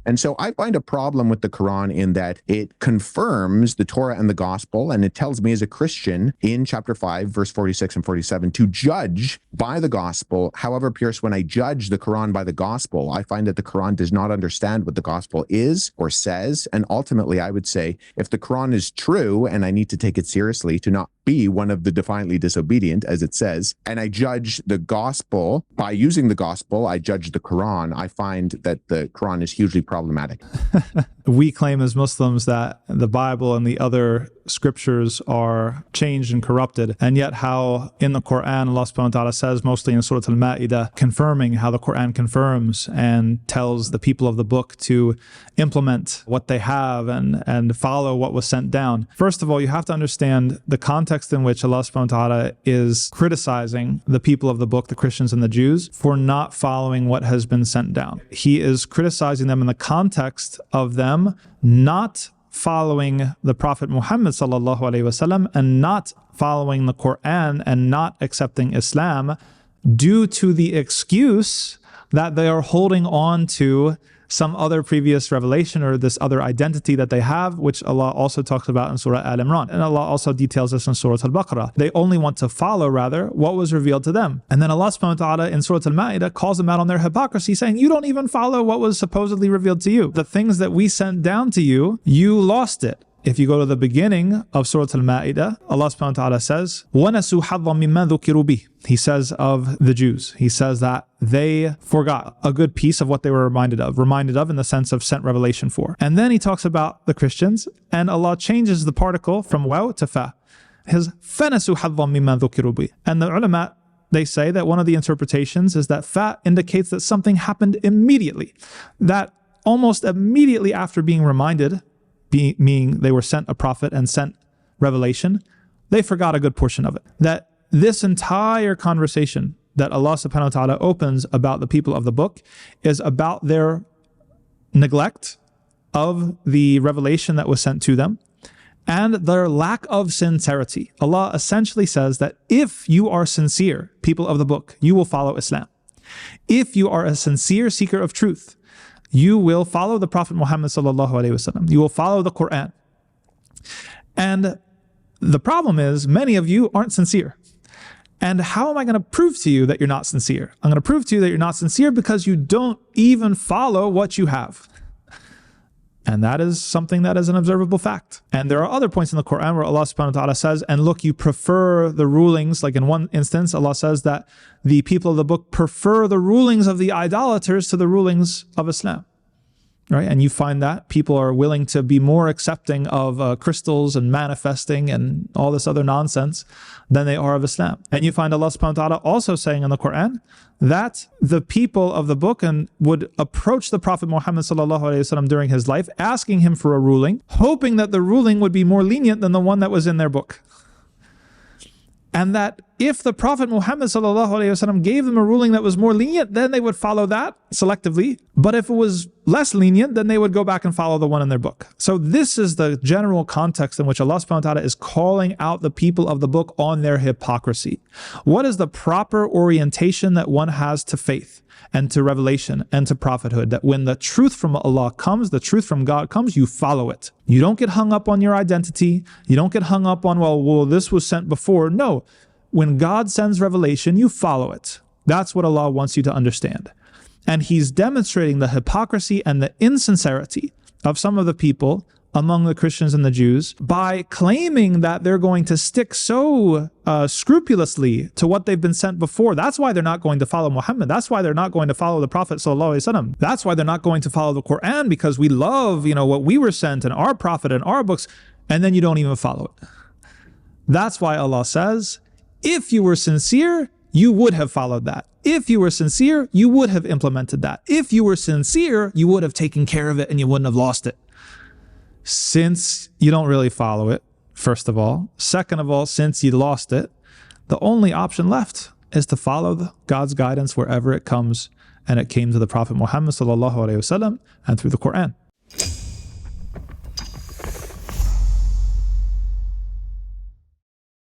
And so I find a problem with the Quran in that it confirms the Torah and the gospel, and it tells me as a Christian in chapter 5, verse 46 and 47, to judge by the gospel. However, Pierce, when I judge the Quran by the gospel, I find that the Quran does not understand what the gospel is or says. And ultimately, I would say, if the Quran is true, and I need to take it seriously to not be one of the defiantly disobedient, as it says, and I judge the gospel by using the gospel, I judge the Quran, I find that the Quran is hugely problematic. We claim as Muslims that the Bible and the other scriptures are changed and corrupted, and yet how in the Quran Allah subhanahu wa ta'ala says, mostly in Surah Al-Ma'idah, confirming how the Quran confirms and tells the people of the book to implement what they have and follow what was sent down. First of all, you have to understand the context in which Allah subhanahu wa ta'ala is criticizing the people of the book, the Christians and the Jews, for not following what has been sent down. He is criticizing them in the context of them not following the Prophet Muhammad sallallahu alaihi wasallam and not following the Quran and not accepting Islam due to the excuse that they are holding on to some other previous revelation or this other identity that they have, which Allah also talks about in Surah Al-Imran. And Allah also details this in Surah Al-Baqarah. They only want to follow, rather, what was revealed to them. And then Allah subhanahu wa ta'ala in Surah Al-Ma'idah calls them out on their hypocrisy, saying, you don't even follow what was supposedly revealed to you. The things that we sent down to you, you lost it. If you go to the beginning of Surah Al-Ma'idah, Allah subhanahu wa ta'ala says, وَنَسُوا حَظًّا مِمَّا ذُكِرُوا بِهِ. He says of the Jews, he says that they forgot a good piece of what they were reminded of in the sense of sent revelation for. And then he talks about the Christians, and Allah changes the particle from waw to fa. His فَنَسُوا حَظًّا مِمَّا ذُكِرُوا بِهِ. And the ulama, they say that one of the interpretations is that fa indicates that something happened immediately. That almost immediately after being reminded, meaning they were sent a prophet and sent revelation, they forgot a good portion of it. That this entire conversation that Allah subhanahu wa ta'ala opens about the people of the book is about their neglect of the revelation that was sent to them and their lack of sincerity. Allah essentially says that if you are sincere, people of the book, you will follow Islam. If you are a sincere seeker of truth, you will follow the Prophet Muhammad sallallahu alaihi wasallam. You will follow the Quran. And the problem is, many of you aren't sincere. And how am I going to prove to you that you're not sincere? I'm going to prove to you that you're not sincere because you don't even follow what you have. And that is something that is an observable fact. And there are other points in the Quran where Allah subhanahu wa ta'ala says, and look, you prefer the rulings, like in one instance, Allah says that the people of the book prefer the rulings of the idolaters to the rulings of Islam. Right? And you find that people are willing to be more accepting of crystals and manifesting and all this other nonsense than they are of Islam. And you find Allah subhanahu wa ta'ala also saying in the Quran that the people of the book would approach the Prophet Muhammad sallallahu alaihi wasallam during his life, asking him for a ruling, hoping that the ruling would be more lenient than the one that was in their book. And that if the Prophet Muhammad sallallahu alaihi wasallam gave them a ruling that was more lenient, then they would follow that selectively. But if it was less lenient, then they would go back and follow the one in their book. So this is the general context in which Allah subhanahu wa ta'ala is calling out the people of the book on their hypocrisy. What is the proper orientation that one has to faith and to revelation and to prophethood? That when the truth from Allah comes, the truth from God comes, you follow it. You don't get hung up on your identity. You don't get hung up on, well, this was sent before. No. When God sends revelation, you follow it. That's what Allah wants you to understand. And He's demonstrating the hypocrisy and the insincerity of some of the people among the Christians and the Jews by claiming that they're going to stick so scrupulously to what they've been sent before. That's why they're not going to follow Muhammad. That's why they're not going to follow the Prophet sallallahu alaihi wasallam. That's why they're not going to follow the Quran, because we love, what we were sent and our prophet and our books, and then you don't even follow it. That's why Allah says, if you were sincere, you would have followed that. If you were sincere, you would have implemented that. If you were sincere, you would have taken care of it and you wouldn't have lost it. Since you don't really follow it, first of all. Second of all, since you lost it, the only option left is to follow God's guidance wherever it comes. And it came to the Prophet Muhammad sallallahu alaihi wasallam and through the Quran.